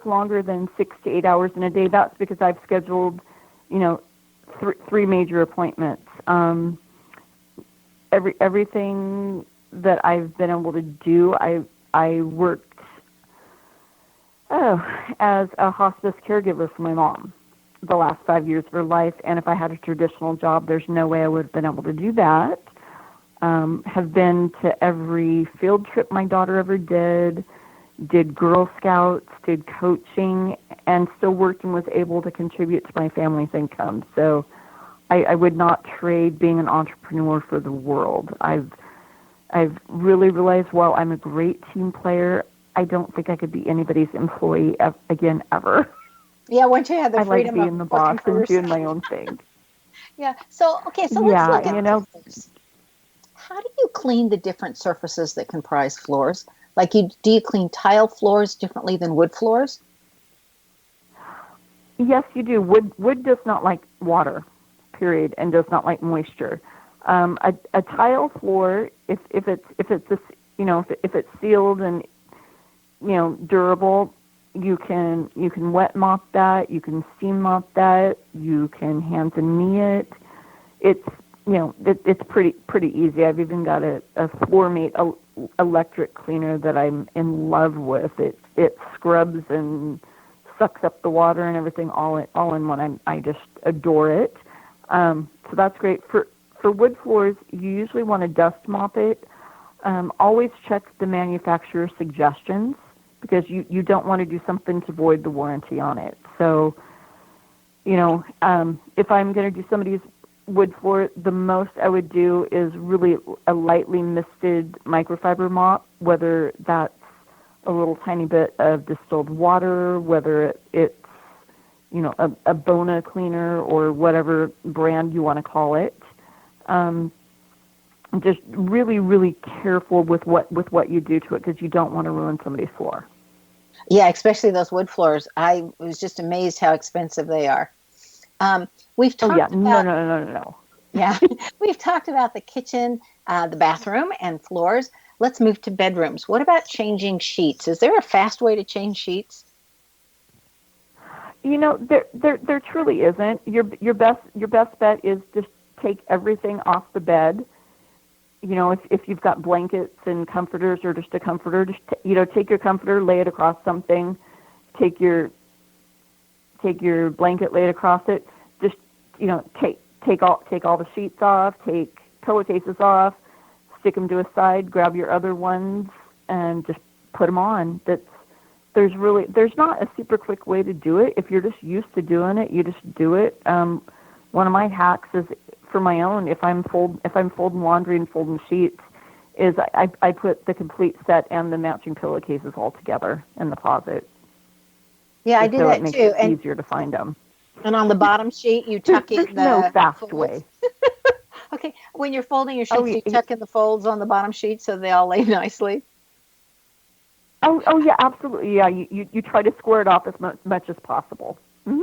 longer than 6 to 8 hours in a day, that's because I've scheduled, three major appointments. Everything that I've been able to do, I worked as a hospice caregiver for my mom the last 5 years of her life, and if I had a traditional job, there's no way I would have been able to do that. Have been to every field trip my daughter ever did Girl Scouts, did coaching, and still worked and was able to contribute to my family's income. So I would not trade being an entrepreneur for the world. I've really realized while I'm a great team player, I don't think I could be anybody's employee again ever. Yeah, once you have the freedom I like being the boss and doing my own thing. Yeah. So let's look at this. How do you clean the different surfaces that comprise floors? Like, do you clean tile floors differently than wood floors? Yes, you do. Wood does not like water, period, and does not like moisture. A tile floor, if it's sealed and durable, you can wet mop that, you can steam mop that, you can hands and knee it. It's pretty easy. I've even got a floor mate electric cleaner that I'm in love with. It scrubs and sucks up the water and everything all in one. I just adore it. So that's great. For wood floors, you usually want to dust mop it. Always check the manufacturer's suggestions, because you don't want to do something to void the warranty on it. So, if I'm going to do somebody's wood floor, the most I would do is really a lightly misted microfiber mop, whether that's a little tiny bit of distilled water, whether it's, a Bona cleaner or whatever brand you want to call it. Just really, really careful with what you do to it, because you don't want to ruin somebody's floor. Yeah, especially those wood floors. I was just amazed how expensive they are. We've talked about... No. Yeah, we've talked about the kitchen, the bathroom, and floors. Let's move to bedrooms. What about changing sheets? Is there a fast way to change sheets? There truly isn't. Your best bet is just take everything off the bed. If you've got blankets and comforters or just a comforter, just take your comforter, lay it across something, take your blanket, lay it across it. Just take all the sheets off, take pillowcases off, stick them to a side, grab your other ones, and just put them on. There's not a super quick way to do it. If you're just used to doing it, you just do it. One of my hacks is, for my own, if I'm folding laundry and folding sheets, is I put the complete set and the matching pillowcases all together in the closet. Yeah, I do that it makes too. It easier to find them. And on the bottom sheet, you tuck in the no fast folds. way. Okay, when you're folding your sheets, you tuck in the folds on the bottom sheet so they all lay nicely. Oh yeah, absolutely. Yeah, you try to square it off as much as possible. Mm-hmm.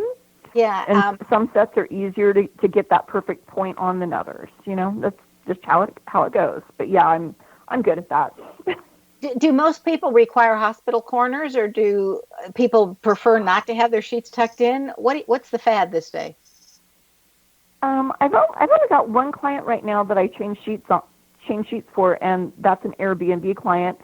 Yeah, and some sets are easier to get that perfect point on than others. That's just how it goes. But yeah, I'm good at that. Do most people require hospital corners, or do people prefer not to have their sheets tucked in? What's the fad this day? I've only got one client right now that I change sheets for, and that's an Airbnb client.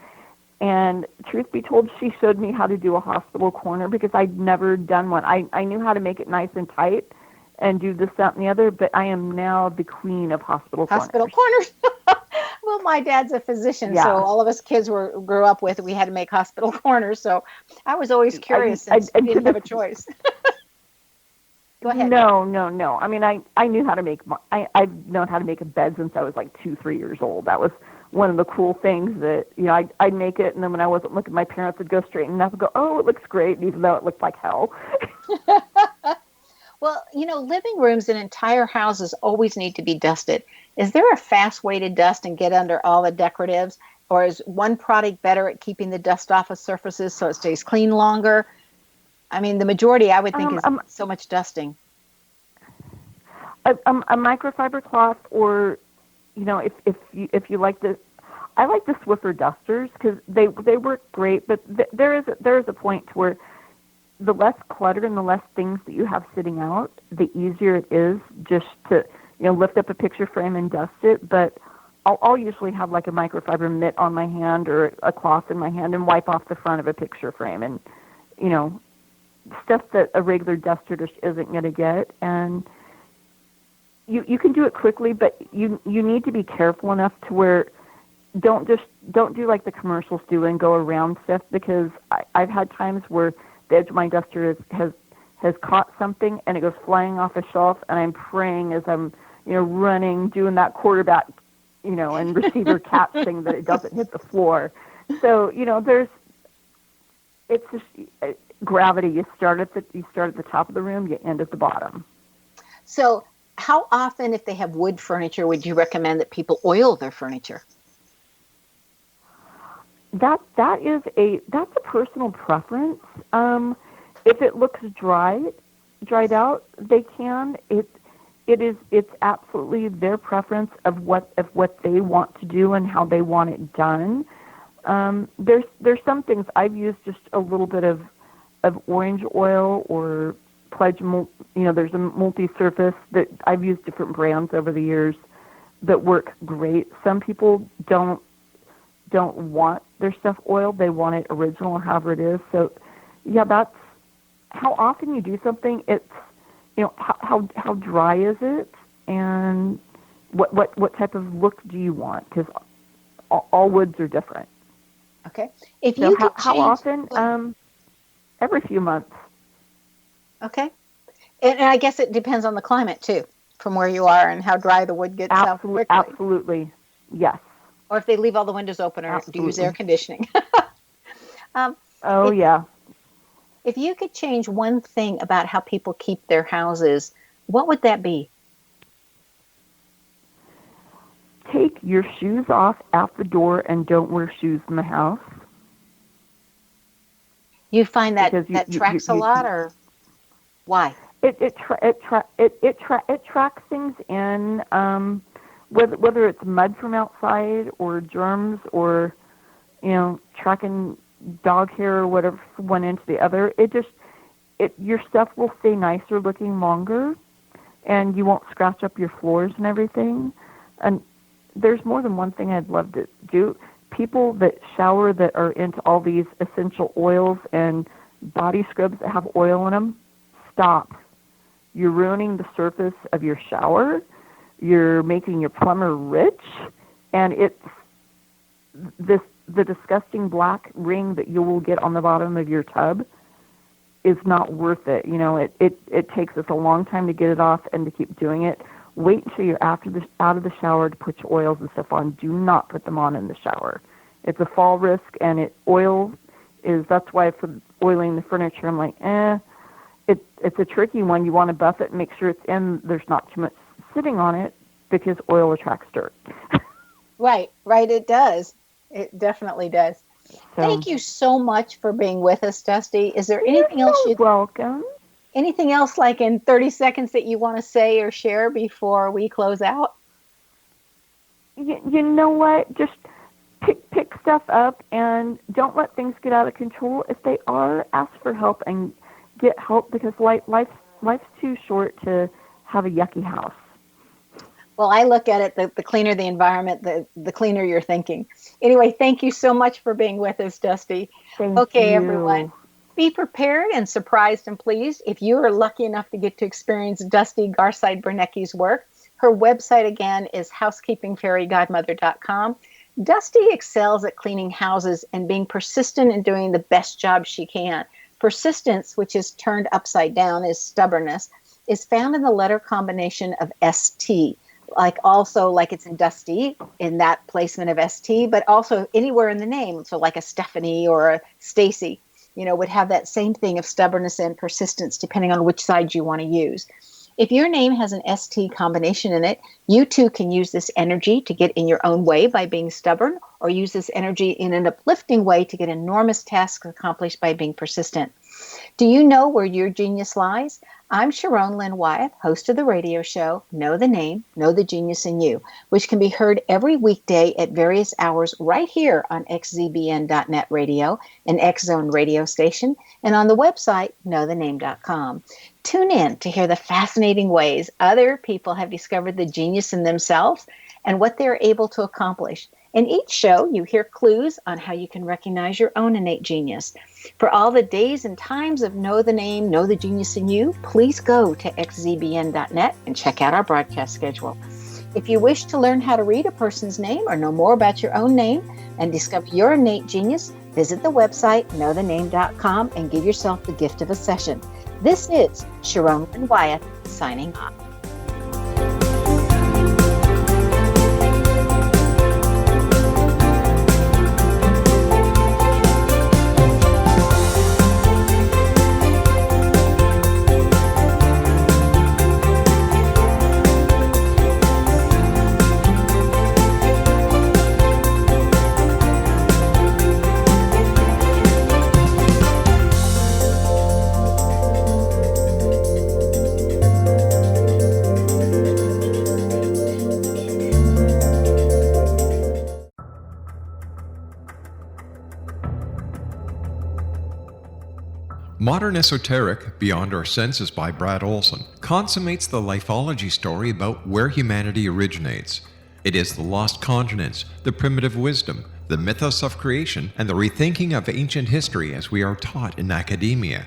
And truth be told, she showed me how to do a hospital corner because I'd never done one. I knew how to make it nice and tight and do this, that, and the other, but I am now the queen of hospital corners. Hospital corners. Well, my dad's a physician, Yeah. so all of us kids grew up with, we had to make hospital corners. So I was always curious since we didn't have a choice. Go ahead. No. I mean, I knew how to make I've known how to make a bed since I was like 2-3 years old. That was one of the cool things that, I'd make it, and then when I wasn't looking, my parents would go straighten it up and go, oh, it looks great, even though it looked like hell. Well, living rooms and entire houses always need to be dusted. Is there a fast way to dust and get under all the decoratives? Or is one product better at keeping the dust off of surfaces so it stays clean longer? I mean, the majority, I would think, is so much dusting. A microfiber cloth, or, if you like the, I like the Swiffer dusters because they work great, but there is a point to where the less clutter and the less things that you have sitting out, the easier it is just to, lift up a picture frame and dust it. But I'll usually have like a microfiber mitt on my hand or a cloth in my hand and wipe off the front of a picture frame, and, stuff that a regular duster just isn't going to get. And you can do it quickly, but you need to be careful enough to where don't do like the commercials do and go around stuff, because I've had times where the edge of my duster has caught something and it goes flying off a shelf, and I'm praying as I'm running, doing that quarterback and receiver catch thing that it doesn't hit the floor. So it's just gravity. You start at the top of the room, you end at the bottom. So how often, if they have wood furniture, would you recommend that people oil their furniture? That's a personal preference. If it looks dried out, they can. It's absolutely their preference of what they want to do and how they want it done. There's some things I've used just a little bit of orange oil or Pledge. There's a multi-surface that I've used different brands over the years that work great. Some people don't want their stuff oiled. They want it original, however it is. So, yeah, that's how often you do something. It's how dry is it, and what type of look do you want? Because all woods are different. Okay. If so you how often? Every few months. Okay. And I guess it depends on the climate too, from where you are and how dry the wood gets out quickly. Absolutely. Yes. Or if they leave all the windows open or do use air conditioning. Yeah. If you could change one thing about how people keep their houses, what would that be? Take your shoes off at the door and don't wear shoes in the house. You find that tracks a lot, or why? It tracks things in, whether it's mud from outside or germs or tracking dog hair or whatever from one end to the other. Your stuff will stay nicer looking longer, and you won't scratch up your floors and everything. And there's more than one thing I'd love to do. People that shower that are into all these essential oils and body scrubs that have oil in them, stop. You're ruining the surface of your shower. You're making your plumber rich, and it's the disgusting black ring that you will get on the bottom of your tub is not worth it. It takes us a long time to get it off and to keep doing it. Wait until you're out of the shower to put your oils and stuff on. Do not put them on in the shower. It's a fall risk, and that's why for oiling the furniture, I'm like, it's a tricky one. You want to buff it and make sure it's in. There's not too much sitting on it because oil attracts dirt. Right. It does. It definitely does. So, thank you so much for being with us, Dusty. Is there anything else you'd welcome? Anything else, like in 30 seconds, that you want to say or share before we close out? You know what? Just pick stuff up and don't let things get out of control. If they are, ask for help and get help, because life's too short to have a yucky house. Well, I look at it, the cleaner the environment, the cleaner you're thinking. Anyway, thank you so much for being with us, Dusti. Thank you. Everyone, be prepared and surprised and pleased if you are lucky enough to get to experience Dusti Garside Branecki's work. Her website, again, is housekeepingfairygodmother.com. Dusti excels at cleaning houses and being persistent in doing the best job she can. Persistence, which is turned upside down, is stubbornness, is found in the letter combination of ST. Like it's in Dusti, in that placement of ST, but also anywhere in the name. So like a Stephanie or a Stacy, would have that same thing of stubbornness and persistence, depending on which side you want to use. If your name has an ST combination in it, you too can use this energy to get in your own way by being stubborn, or use this energy in an uplifting way to get enormous tasks accomplished by being persistent. Do you know where your genius lies? I'm Sharon Lynn Wyeth, host of the radio show, Know the Name, Know the Genius in You, which can be heard every weekday at various hours right here on xzbn.net radio, an X-Zone radio station, and on the website, knowthename.com. Tune in to hear the fascinating ways other people have discovered the genius in themselves and what they're able to accomplish. In each show, you hear clues on how you can recognize your own innate genius. For all the days and times of Know the Name, Know the Genius in You, please go to xzbn.net and check out our broadcast schedule. If you wish to learn how to read a person's name or know more about your own name and discover your innate genius, visit the website knowthename.com and give yourself the gift of a session. This is Sharon Lynn Wyeth signing off. Modern Esoteric, Beyond Our Senses by Brad Olson, consummates the lifeology story about where humanity originates. It is the lost continents, the primitive wisdom, the mythos of creation, and the rethinking of ancient history as we are taught in academia.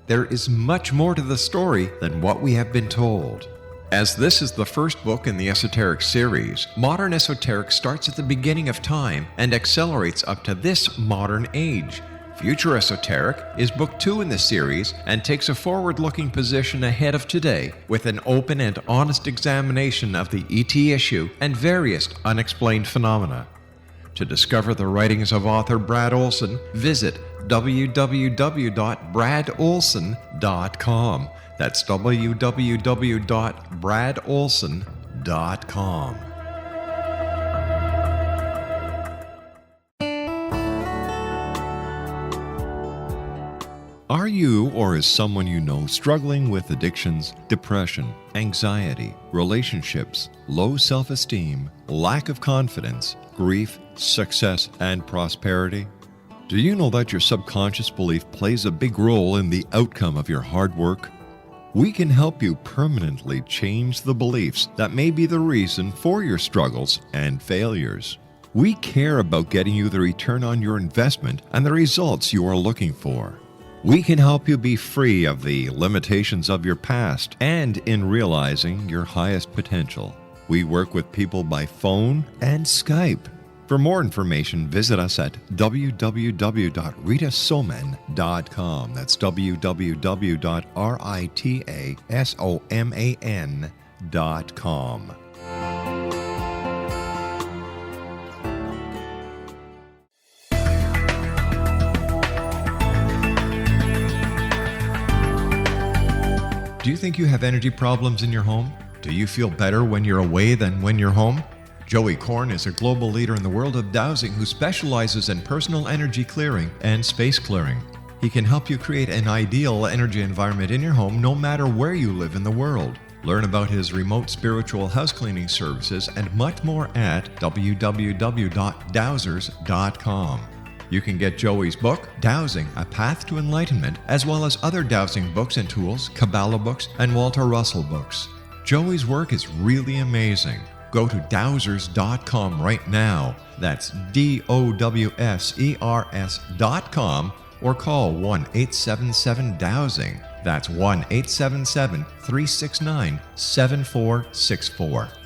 There is much more to the story than what we have been told. As this is the first book in the Esoteric series, Modern Esoteric starts at the beginning of time and accelerates up to this modern age. Future Esoteric is book 2 in the series and takes a forward-looking position ahead of today with an open and honest examination of the ET issue and various unexplained phenomena. To discover the writings of author Brad Olson, visit www.bradolson.com. That's www.bradolson.com. Are you or is someone you know struggling with addictions, depression, anxiety, relationships, low self-esteem, lack of confidence, grief, success, and prosperity? Do you know that your subconscious belief plays a big role in the outcome of your hard work? We can help you permanently change the beliefs that may be the reason for your struggles and failures. We care about getting you the return on your investment and the results you are looking for. We can help you be free of the limitations of your past and in realizing your highest potential. We work with people by phone and Skype. For more information, visit us at www.ritasoman.com. That's www.ritasoman.com. Do you think you have energy problems in your home? Do you feel better when you're away than when you're home? Joey Korn is a global leader in the world of dowsing who specializes in personal energy clearing and space clearing. He can help you create an ideal energy environment in your home no matter where you live in the world. Learn about his remote spiritual house cleaning services and much more at www.dowsers.com. You can get Joey's book, Dowsing, A Path to Enlightenment, as well as other dowsing books and tools, Kabbalah books, and Walter Russell books. Joey's work is really amazing. Go to dowsers.com right now. That's DOWSERS.com or call 1-877-DOWSING. That's 1-877-369-7464.